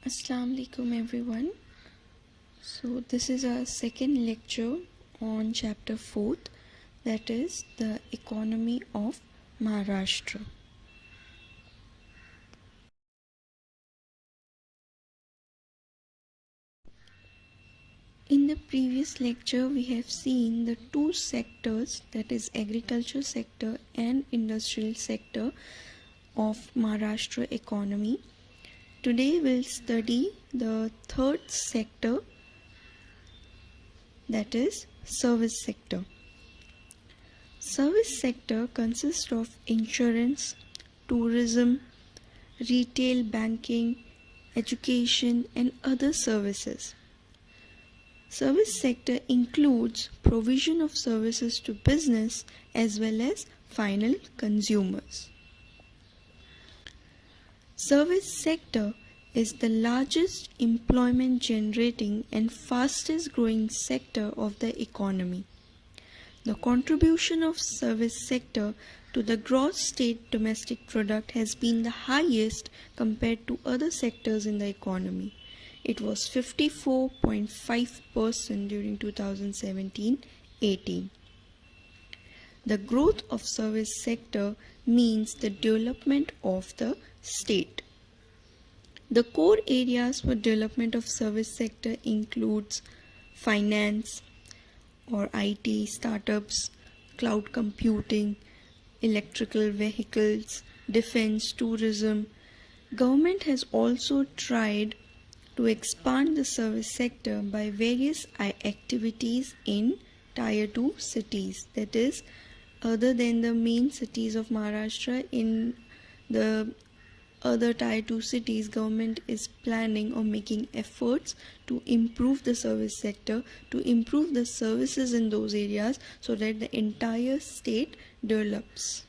Assalamu alaikum everyone. So this is our second lecture on chapter 4th, that is the economy of Maharashtra. In the previous lecture we have seen the two sectors, that is agriculture sector and industrial sector of Maharashtra economy. Today we'll study the third sector, that is service sector. Service sector consists of insurance, tourism, retail, banking, education and other services. Service sector includes provision of services to business as well as final consumers. Service sector is the largest employment generating and fastest growing sector of the economy. The contribution of service sector to the gross state domestic product has been the highest compared to other sectors in the economy. It was 54.5% during 2017-18. The growth of service sector means the development of the state. The core areas for development of service sector includes finance or IT, startups, cloud computing, electrical vehicles, defense, tourism. Government has also tried to expand the service sector by various activities in Tier 2 cities, that is, other than the main cities of Maharashtra, in the other Tier 2 cities, government is planning or making efforts to improve the service sector, to improve the services in those areas so that the entire state develops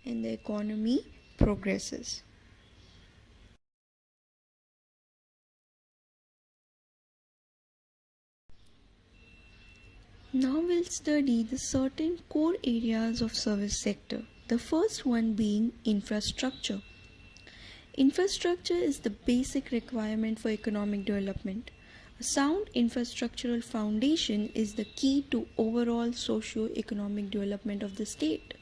and the economy progresses. Now we'll study the certain core areas of service sector. The first one being infrastructure. Infrastructure is the basic requirement for economic development. A sound infrastructural foundation is the key to overall socio-economic development of the state.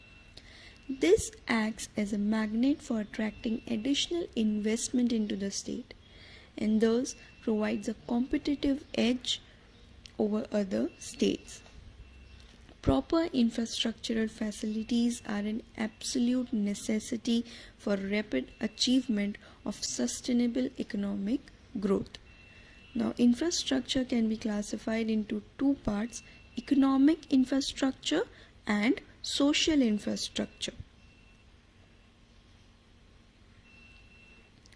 This acts as a magnet for attracting additional investment into the state and thus provides a competitive edge over other states. Proper infrastructural facilities are an absolute necessity for rapid achievement of sustainable economic growth. Now, infrastructure can be classified into two parts: economic infrastructure and social infrastructure.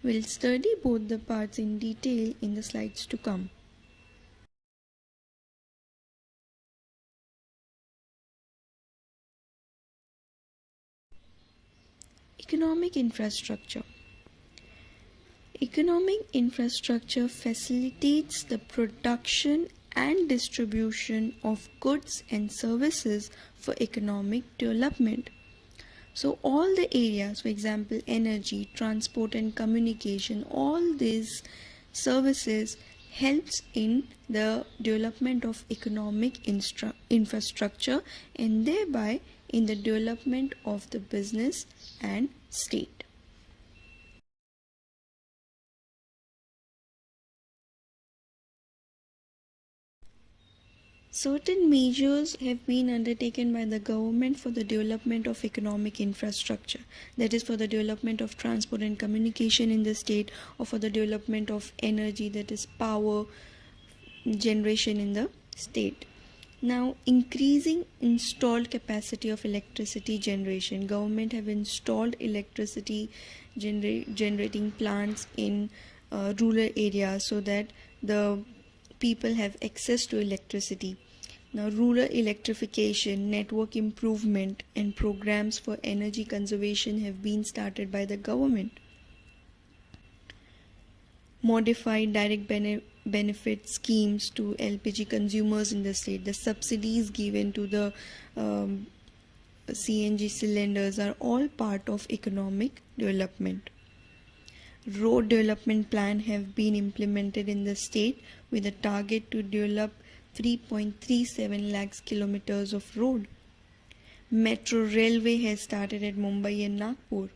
We'll study both the parts in detail in the slides to come. Economic infrastructure. Economic infrastructure facilitates the production and distribution of goods and services for economic development. So all the areas, for example, energy, transport and communication, all these services helps in the development of economic infrastructure and thereby in the development of the business and state. Certain measures have been undertaken by the government for the development of economic infrastructure, that is for the development of transport and communication in the state, or for the development of energy, that is power generation in the state. Now, increasing installed capacity of electricity generation. Government have installed electricity generating plants in rural areas so that the people have access to electricity. Now, rural electrification, network improvement and programs for energy conservation have been started by the government. Modified direct benefit schemes to LPG consumers in the state. The subsidies given to the CNG cylinders are all part of economic development. road development plan have been implemented in the state with a target to develop 3.37 lakhs kilometers of road. Metro railway has started at Mumbai and Nagpur.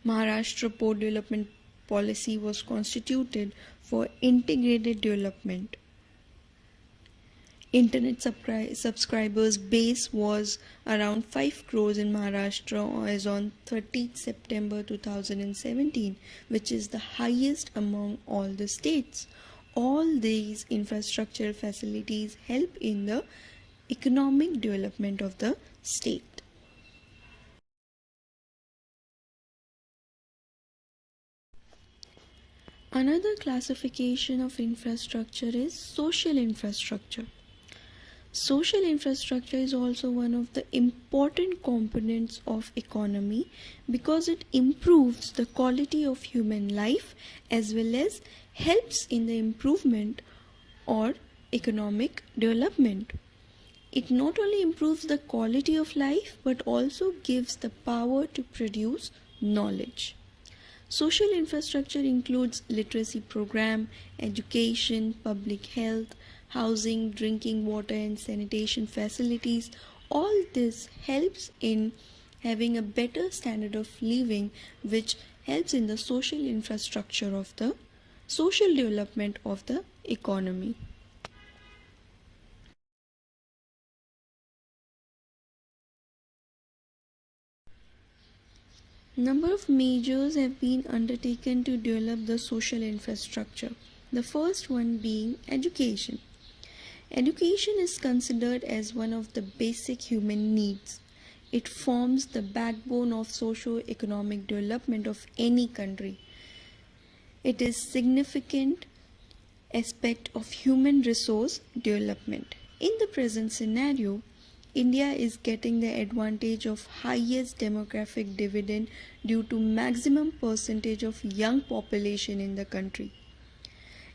Maharashtra port development policy was constituted for integrated development. Internet subscribers base was around 5 crores in Maharashtra as on 30th September 2017, which is the highest among all the states. All these infrastructural facilities help in the economic development of the state. Another classification of infrastructure is social infrastructure. Social infrastructure is also one of the important components of economy because it improves the quality of human life as well as helps in the improvement or economic development. It not only improves the quality of life but also gives the power to produce knowledge. Social infrastructure includes literacy program, education, public health, housing, drinking water and sanitation facilities. All this helps in having a better standard of living, which helps in the social infrastructure of the social development of the economy. Number of measures have been undertaken to develop the social infrastructure. The first one being education. Education is considered as one of the basic human needs. It forms the backbone of socio-economic development of any country. It is significant aspect of human resource development. In the present scenario, India is getting the advantage of highest demographic dividend due to maximum percentage of young population in the country.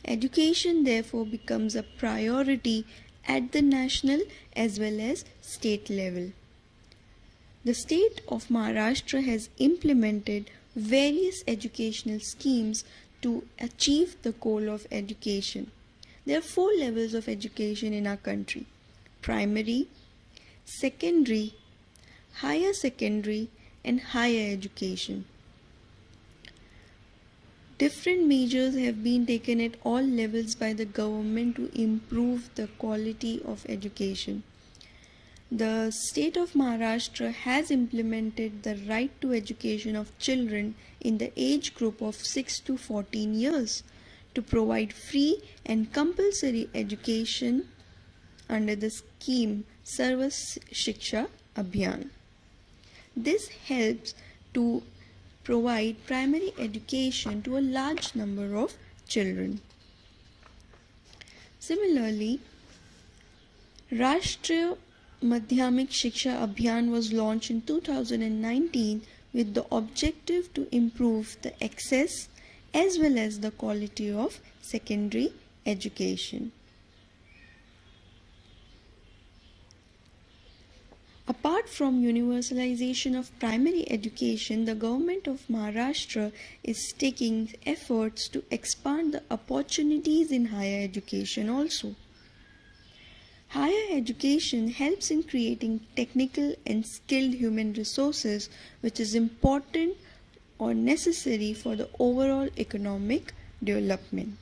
Education therefore becomes a priority at the national as well as state level. The state of Maharashtra has implemented various educational schemes to achieve the goal of education. There are 4 levels of education in our country: primary, secondary, higher secondary, and higher education. Different measures have been taken at all levels by the government to improve the quality of education. The state of Maharashtra has implemented the right to education of children in the age group of 6 to 14 years to provide free and compulsory education under the scheme Sarva Shiksha Abhiyan. This helps to provide primary education to a large number of children. Similarly, Rashtriya Madhyamik Shiksha Abhiyan was launched in 2019 with the objective to improve the access as well as the quality of secondary education. Apart from universalization of primary education, the government of Maharashtra is taking efforts to expand the opportunities in higher education also. Higher education helps in creating technical and skilled human resources, which is important or necessary for the overall economic development.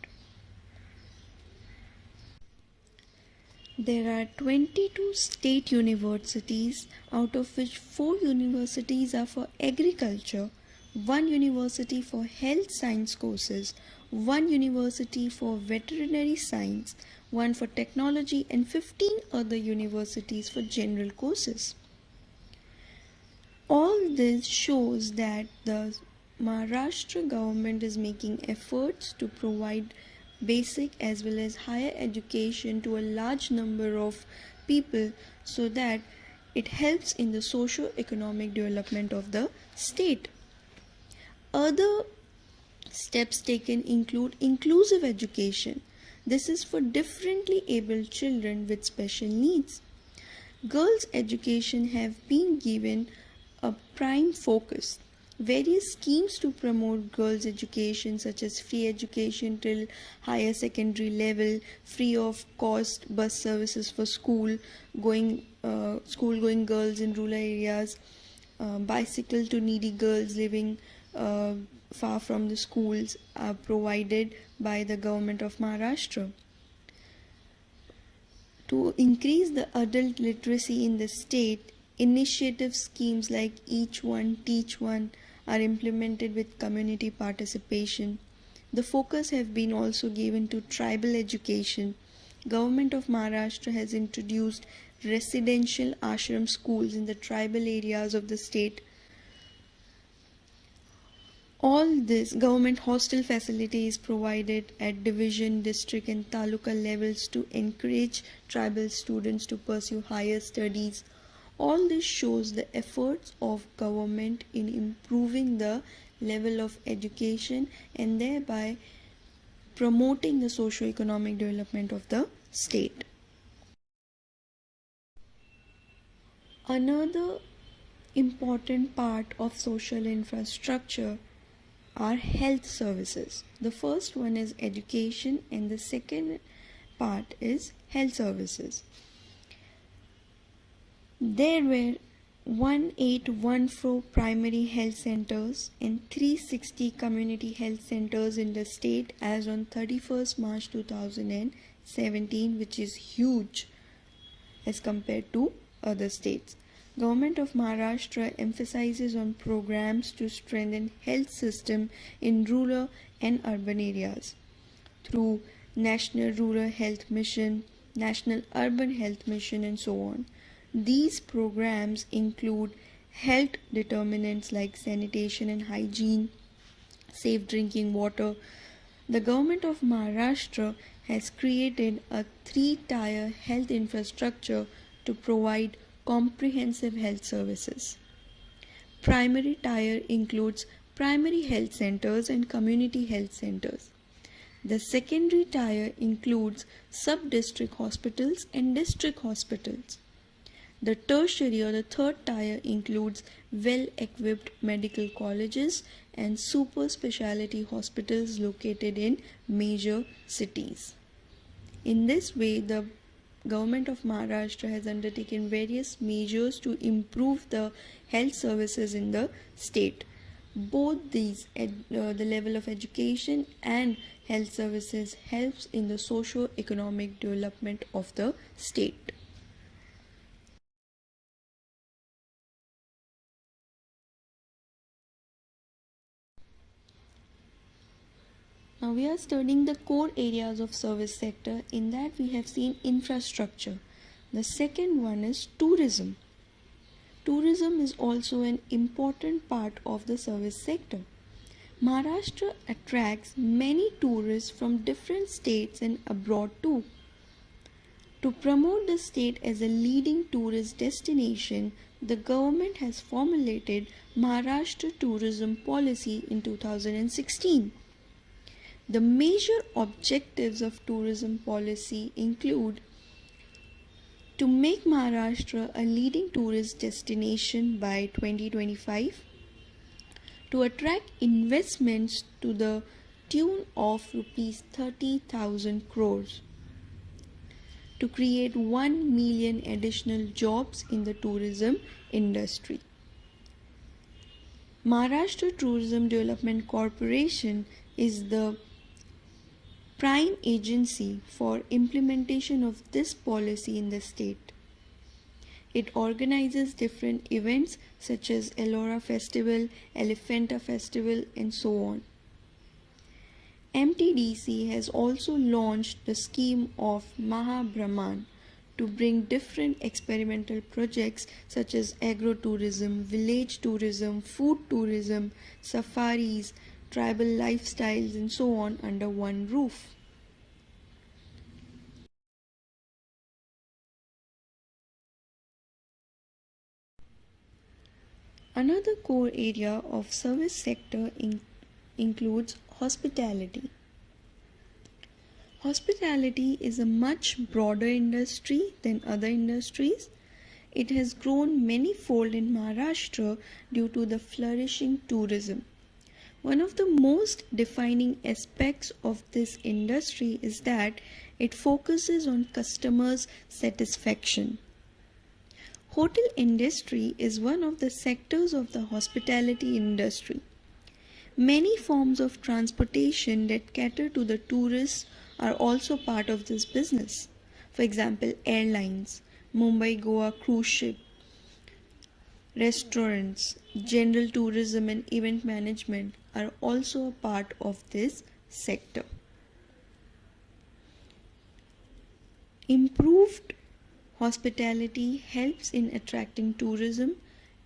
There are 22 state universities, out of which 4 universities are for agriculture, 1 university for health science courses, 1 university for veterinary science, 1 for technology, and 15 other universities for general courses. All this shows that the Maharashtra government is making efforts to provide basic as well as higher education to a large number of people so that it helps in the socio-economic development of the state. Other steps taken include inclusive education. This is for differently abled children with special needs. Girls' education have been given a prime focus. various schemes to promote girls' education, such as free education till higher secondary level, free of cost bus services for school going girls in rural areas, bicycle to needy girls living far from the schools are provided by the government of Maharashtra. To increase the adult literacy in the state, initiative schemes like Each One, Teach One are implemented with community participation. The focus have been also given to tribal education. Government of Maharashtra has introduced residential ashram schools in the tribal areas of the state. All this government hostel facility is provided at division, district and taluka levels to encourage tribal students to pursue higher studies. All this shows the efforts of government in improving the level of education and thereby promoting the socio-economic development of the state. Another important part of social infrastructure are health services. The first one is education and the second part is health services. There were 1814 primary health centers and 360 community health centers in the state as on 31st March 2017, which is huge as compared to other states. Government of Maharashtra emphasizes on programs to strengthen health system in rural and urban areas through National Rural Health Mission, National Urban Health Mission and so on. These programs include health determinants like sanitation and hygiene, safe drinking water. The government of Maharashtra has created a 3-tier health infrastructure to provide comprehensive health services. Primary tier includes primary health centers and community health centers. The secondary tier includes sub-district hospitals and district hospitals. The tertiary or the third tier includes well-equipped medical colleges and super specialty hospitals located in major cities. In this way, the Government of Maharashtra has undertaken various measures to improve the health services in the state. Both these, the level of education and health services helps in the socio-economic development of the state. Now we are studying the core areas of service sector. In that we have seen infrastructure. The second one is tourism. Tourism is also an important part of the service sector. Maharashtra attracts many tourists from different states and abroad too. To promote the state as a leading tourist destination, the government has formulated Maharashtra tourism policy in 2016. The major objectives of tourism policy include to make Maharashtra a leading tourist destination by 2025, to attract investments to the tune of rupees 30,000 crores, to create 1 million additional jobs in the tourism industry. Maharashtra Tourism Development Corporation is the prime agency for implementation of this policy in the state. It organizes different events such as Ellora Festival, Elephanta Festival and so on. MTDC has also launched the scheme of Mahabrahman to bring different experimental projects such as agro-tourism, village tourism, food tourism, safaris, tribal lifestyles and so on under one roof. Another core area of service sector includes hospitality. Hospitality is a much broader industry than other industries. It has grown many-fold in Maharashtra due to the flourishing tourism. One of the most defining aspects of this industry is that it focuses on customers' satisfaction. Hotel industry is one of the sectors of the hospitality industry. Many forms of transportation that cater to the tourists are also part of this business. For example, airlines, Mumbai Goa cruise ship, restaurants, general tourism, and event management are also a part of this sector. Improved hospitality helps in attracting tourism,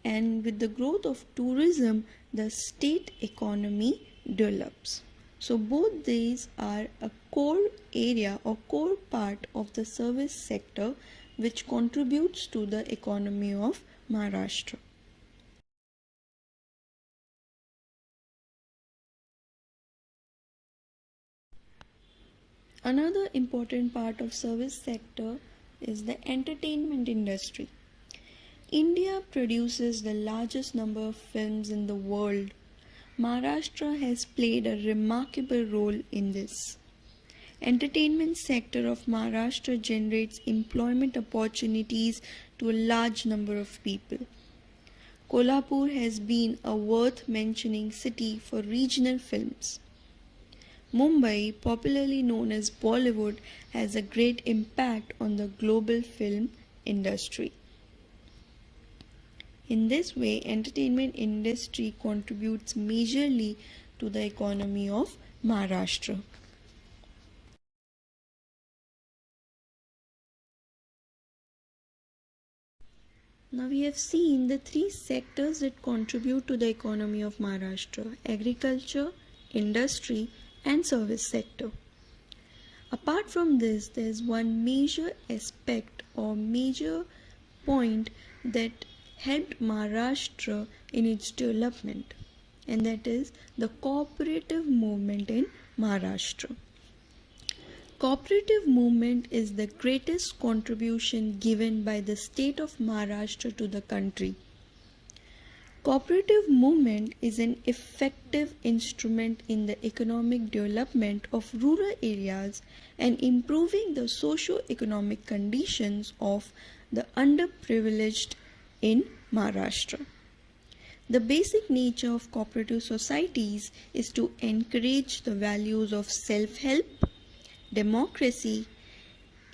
and with the growth of tourism, the state economy develops. So, both these are a core area or core part of the service sector which contributes to the economy of Maharashtra. Another important part of service sector is the entertainment industry. India produces the largest number of films in the world. Maharashtra has played a remarkable role in this. Entertainment sector of Maharashtra generates employment opportunities to a large number of people. Kolhapur has been a worth mentioning city for regional films. Mumbai, popularly known as Bollywood, has a great impact on the global film industry. In this way, entertainment industry contributes majorly to the economy of Maharashtra. Now we have seen the three sectors that contribute to the economy of Maharashtra: agriculture, industry, and service sector. Apart from this, there is one major aspect or major point that helped Maharashtra in its development, and that is the cooperative movement in Maharashtra. Cooperative movement is the greatest contribution given by the state of Maharashtra to the country. Cooperative movement is an effective instrument in the economic development of rural areas and improving the socio-economic conditions of the underprivileged in Maharashtra. The basic nature of cooperative societies is to encourage the values of self-help, democracy,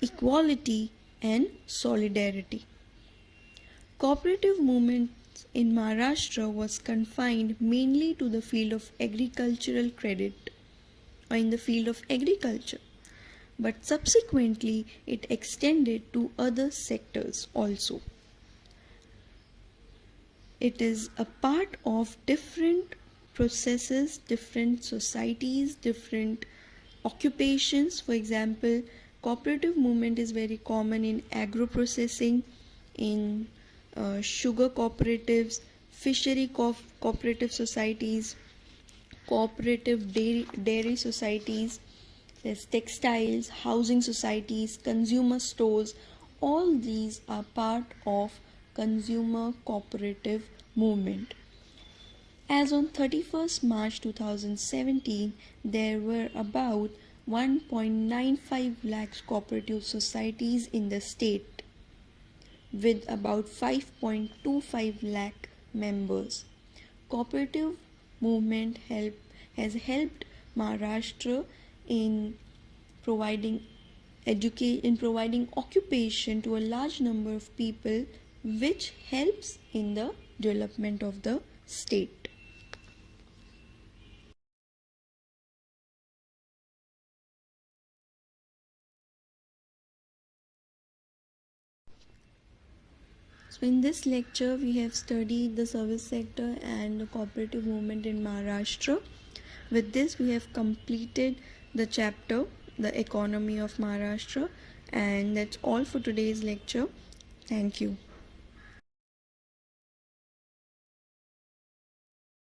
equality, and solidarity. Cooperative movement in Maharashtra was confined mainly to the field of agricultural credit or in the field of agriculture, but subsequently it extended to other sectors also. It is a part of different processes, different societies, different occupations. For example, cooperative movement is very common in agro processing, in sugar cooperatives, fishery cooperative societies, cooperative dairy societies, there's textiles, housing societies, consumer stores. All these are part of consumer cooperative movement. As on 31st March 2017, there were about 1.95 lakhs cooperative societies in the state with about 5.25 lakh members. Cooperative movement has helped Maharashtra in providing occupation to a large number of people, which helps in the development of the state. So in this lecture we have studied the service sector and the cooperative movement in Maharashtra. With this we have completed the chapter, the economy of Maharashtra, and that's all for today's lecture. Thank you.